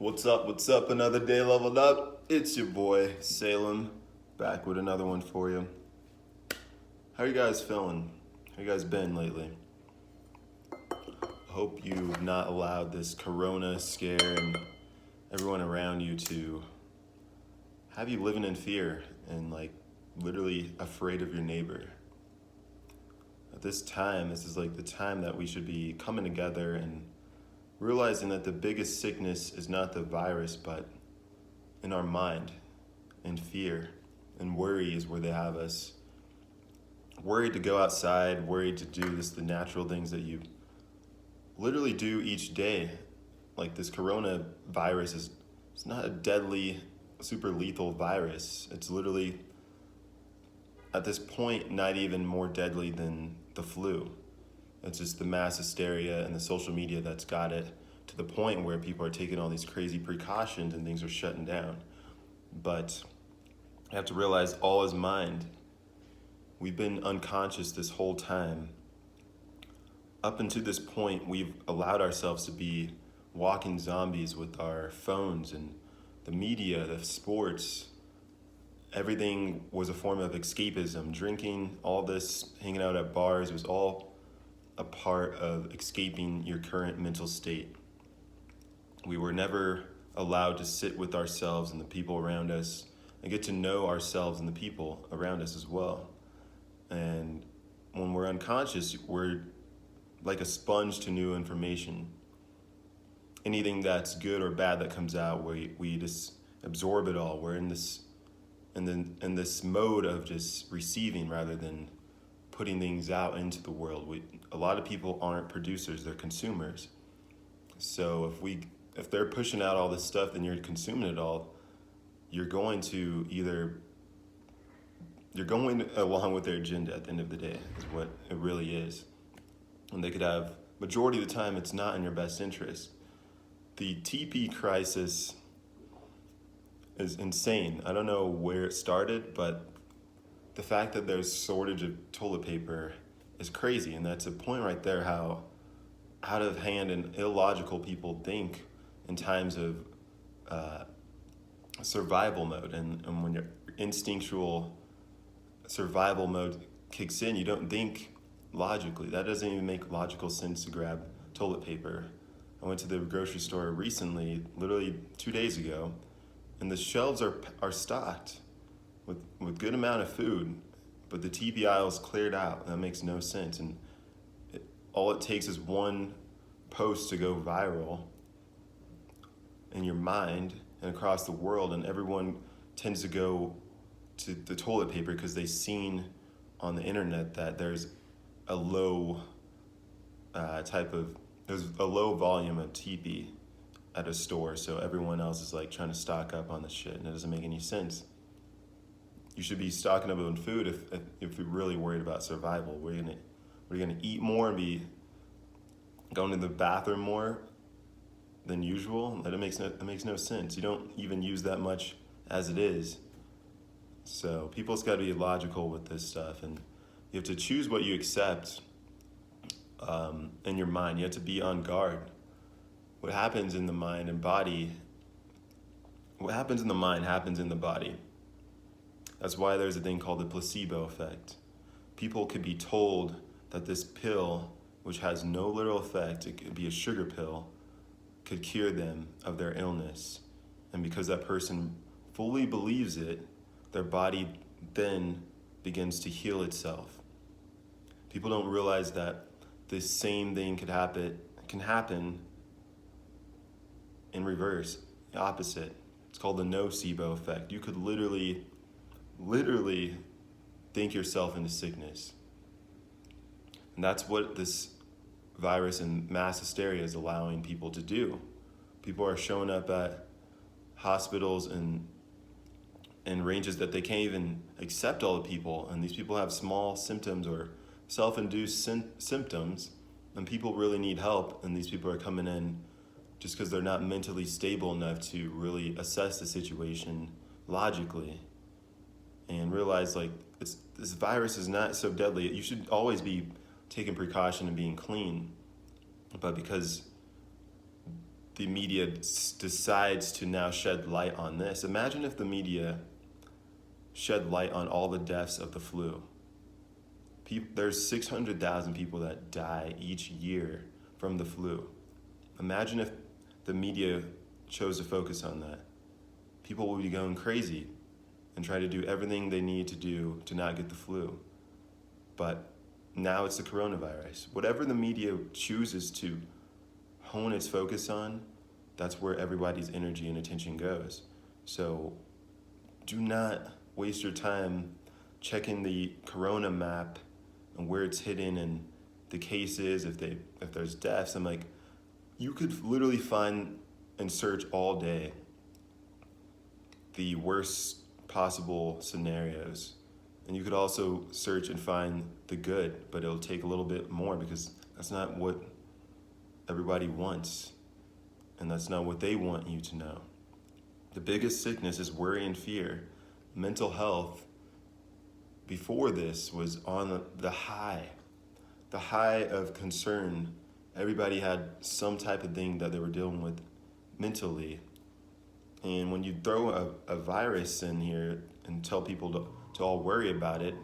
What's up? What's up? Another day leveled up. It's your boy Salem, back with another one for you. How you guys feeling? How you guys been lately? Hope you've not allowed this corona scare and everyone around you to have you living in fear and literally afraid of your neighbor. At this time, this is like the time that we should be coming together and realizing that the biggest sickness is not the virus, but in our mind, and fear, and worry is where they have us. Worried to go outside, worried to do the natural things that you literally do each day. Like this coronavirus it's not a deadly, super lethal virus. It's literally, at this point, not even more deadly than the flu. It's just the mass hysteria and the social media that's got it to the point where people are taking all these crazy precautions and things are shutting down. But you have to realize all is mind. We've been unconscious this whole time. Up until this point, we've allowed ourselves to be walking zombies with our phones and the media, the sports. Everything was a form of escapism. Drinking, all this, hanging out at bars, was all a part of escaping your current mental state. We were never allowed to sit with ourselves and the people around us and get to know ourselves and the people around us as well. And when we're unconscious, we're like a sponge to new information. Anything that's good or bad that comes out, we just absorb it all. We're in this mode of just receiving rather than putting things out into the world. A lot of people aren't producers, they're consumers. So if they're pushing out all this stuff and you're consuming it all, you're going along with their agenda at the end of the day, is what it really is. And they could have, majority of the time, it's not in your best interest. The TP crisis is insane. I don't know where it started, but the fact that there's shortage of toilet paper is crazy, and that's a point right there how out of hand and illogical people think in times of survival mode. And when your instinctual survival mode kicks in, you don't think logically. That doesn't even make logical sense to grab toilet paper. I went to the grocery store recently, literally 2 days ago, and the shelves are stocked with good amount of food, but the TP aisle's cleared out. That makes no sense. And all it takes is one post to go viral in your mind and across the world, and everyone tends to go to the toilet paper because they've seen on the internet that there's a low volume of TP at a store, so everyone else is like trying to stock up on the shit, and it doesn't make any sense. You should be stocking up on food if you're really worried about survival. We're gonna eat more and be going to the bathroom more than usual. That makes no sense. You don't even use that much as it is. So people's got to be logical with this stuff, and you have to choose what you accept in your mind. You have to be on guard. What happens in the mind and body, what happens in the mind happens in the body. That's why there's a thing called the placebo effect. People could be told that this pill, which has no literal effect, it could be a sugar pill, could cure them of their illness. And because that person fully believes it, their body then begins to heal itself. People don't realize that this same thing can happen in reverse, the opposite. It's called the nocebo effect. You could literally think yourself into sickness. And that's what this virus and mass hysteria is allowing people to do. People are showing up at hospitals and ranges that they can't even accept all the people, and these people have small symptoms or self-induced symptoms, and people really need help, and these people are coming in just because they're not mentally stable enough to really assess the situation logically and realize this virus is not so deadly. You should always be taking precaution and being clean, but because the media decides to now shed light on this. Imagine if the media shed light on all the deaths of the flu. There's 600,000 people that die each year from the flu. Imagine if the media chose to focus on that. People would be going crazy and try to do everything they need to do to not get the flu. But now it's the coronavirus. Whatever the media chooses to hone its focus on, that's where everybody's energy and attention goes. So do not waste your time checking the corona map and where it's hidden and the cases, if there's deaths. I'm like, you could literally find and search all day the worst possible scenarios. And you could also search and find the good, but it'll take a little bit more because that's not what everybody wants. And that's not what they want you to know. The biggest sickness is worry and fear. Mental health before this was on the high of concern. Everybody had some type of thing that they were dealing with mentally. And when you throw a virus in here and tell people to all worry about it,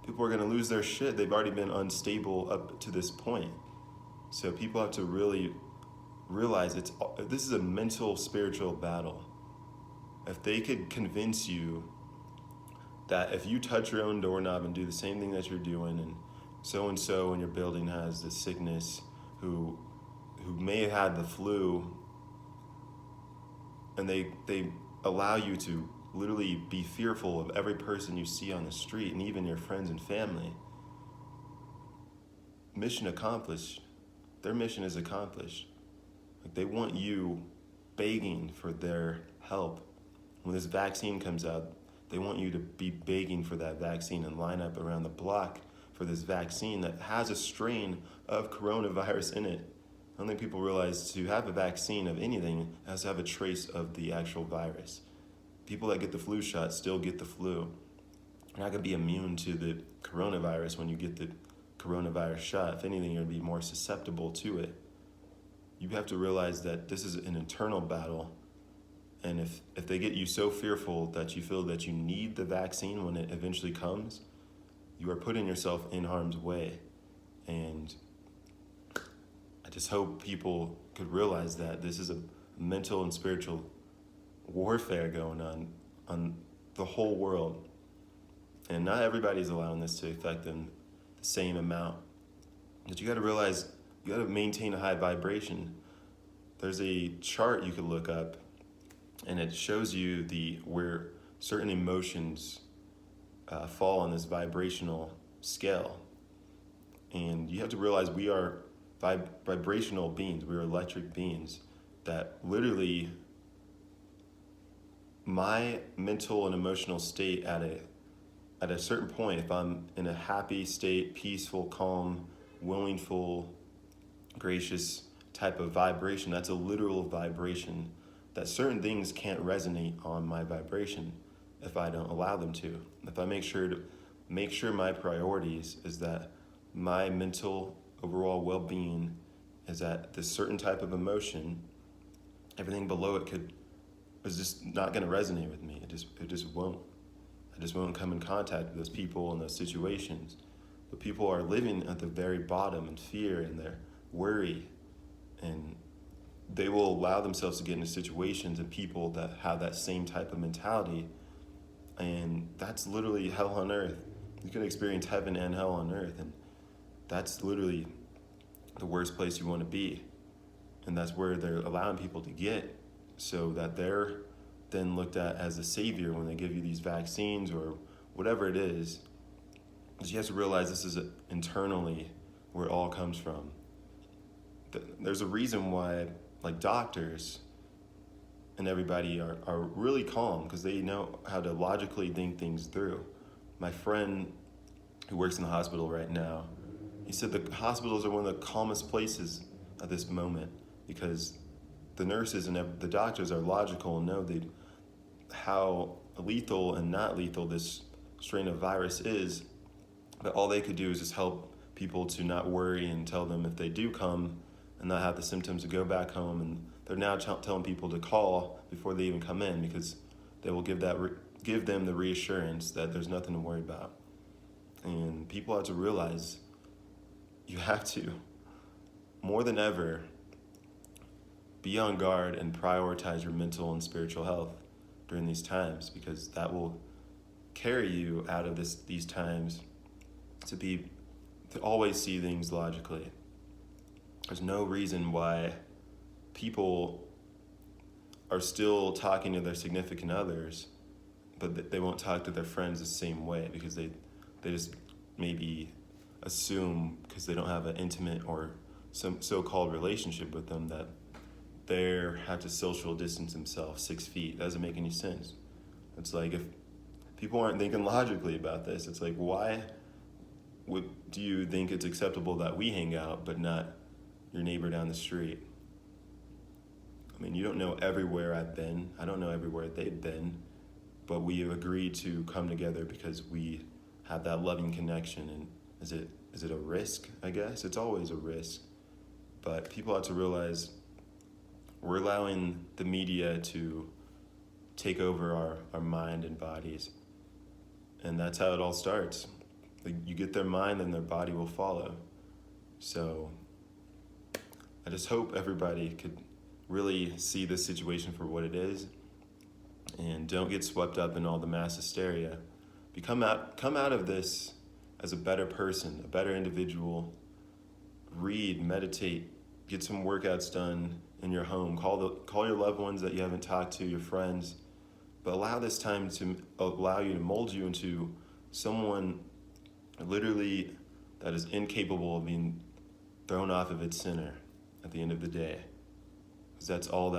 people are going to lose their shit. They've already been unstable up to this point. So people have to really realize this is a mental, spiritual battle. If they could convince you that if you touch your own doorknob and do the same thing that you're doing, and so in your building has this sickness who may have had the flu, and they allow you to literally be fearful of every person you see on the street and even your friends and family. Mission accomplished. Their mission is accomplished. Like, they want you begging for their help. When this vaccine comes out, they want you to be begging for that vaccine and line up around the block for this vaccine that has a strain of coronavirus in it. I don't think people realize to have a vaccine of anything, it has to have a trace of the actual virus. People that get the flu shot still get the flu. You're not going to be immune to the coronavirus when you get the coronavirus shot. If anything, you're going to be more susceptible to it. You have to realize that this is an internal battle. And if they get you so fearful that you feel that you need the vaccine when it eventually comes, you are putting yourself in harm's way. And I just hope people could realize that this is a mental and spiritual warfare going on the whole world. And not everybody's allowing this to affect them the same amount. But you got to realize, you got to maintain a high vibration. There's a chart you could look up, and it shows you where certain emotions fall on this vibrational scale. And you have to realize we are vibrational beings. We are electric beings that literally, my mental and emotional state at a certain point, if I'm in a happy state, peaceful, calm, willingful, gracious type of vibration, that's a literal vibration, that certain things can't resonate on my vibration if I don't allow them to. If I make sure my priorities is that my mental overall well-being is at this certain type of emotion, everything below it is just not going to resonate with me. It just won't. I just won't come in contact with those people and those situations. But people are living at the very bottom in fear and their worry, and they will allow themselves to get into situations and people that have that same type of mentality, and that's literally hell on earth. You can experience heaven and hell on earth, and that's literally the worst place you want to be. And that's where they're allowing people to get, so that they're then looked at as a savior when they give you these vaccines or whatever it is. Because you have to realize this is internally where it all comes from. There's a reason why, like, doctors and everybody are really calm, because they know how to logically think things through. My friend who works in the hospital right now, he said the hospitals are one of the calmest places at this moment, because the nurses and the doctors are logical and know how lethal and not lethal this strain of virus is. But all they could do is just help people to not worry and tell them if they do come and not have the symptoms to go back home, and they're now telling people to call before they even come in, because they will give them the reassurance that there's nothing to worry about. And people have to realize you have to, more than ever, be on guard and prioritize your mental and spiritual health during these times, because that will carry you out of these times to always see things logically. There's no reason why people are still talking to their significant others, but they won't talk to their friends the same way, because they just maybe assume, because they don't have an intimate or some so-called relationship with them, that they have to social distance themselves 6 feet. That doesn't make any sense. It's like, if people aren't thinking logically about this, it's like, why do you think it's acceptable that we hang out but not your neighbor down the street? I mean, you don't know everywhere I've been. I don't know everywhere they've been, but we have agreed to come together because we have that loving connection. And is it a risk? I guess it's always a risk, but people have to realize we're allowing the media to take over our mind and bodies, and that's how it all starts. Like, you get their mind, and their body will follow. So I just hope everybody could really see this situation for what it is, and don't get swept up in all the mass hysteria. Come out of this as a better person, a better individual. Read, meditate, get some workouts done in your home. Call your loved ones that you haven't talked to, your friends, but allow this time to allow you to mold you into someone literally that is incapable of being thrown off of its center at the end of the day. Because that's all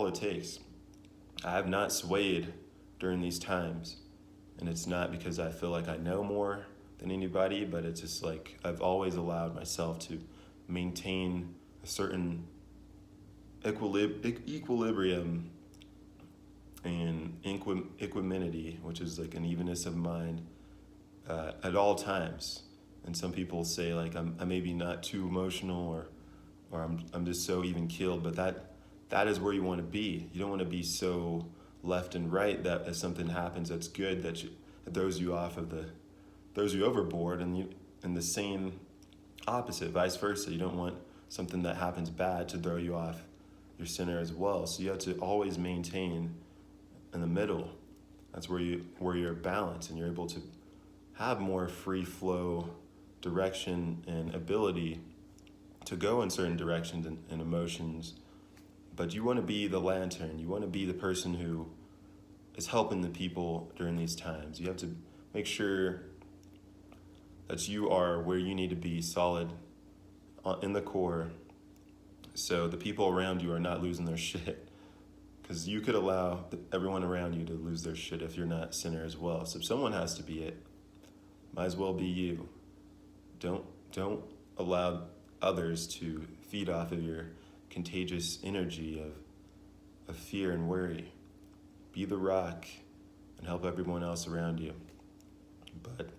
it takes. I have not swayed during these times, and it's not because I feel like I know more than anybody, but it's just like I've always allowed myself to maintain a certain equilibrium and equanimity, which is like an evenness of mind at all times. And some people say, like, I'm maybe not too emotional, or I'm just so even keeled, but that is where you want to be. You don't want to be so left and right that if something happens that's good, that throws you overboard, and the same opposite, vice versa. You don't want something that happens bad to throw you off your center as well. So you have to always maintain in the middle. That's where you're balanced, and you're able to have more free flow direction and ability to go in certain directions and emotions. But you want to be the lantern. You want to be the person who is helping the people during these times. You have to make sure that you are where you need to be, solid in the core, so the people around you are not losing their shit. Because you could allow everyone around you to lose their shit if you're not center as well. So if someone has to be it, might as well be you. Don't allow others to feed off of your contagious energy of fear and worry. Be the rock and help everyone else around you. But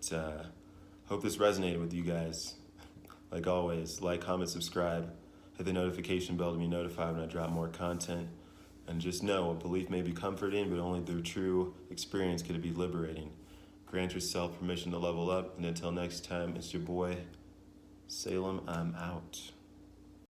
hope this resonated with you guys. Like always, like, comment, subscribe, hit the notification bell to be notified when I drop more content. And just know, a belief may be comforting, but only through true experience can it be liberating. Grant yourself permission to level up, and until next time, it's your boy, Salem. I'm out.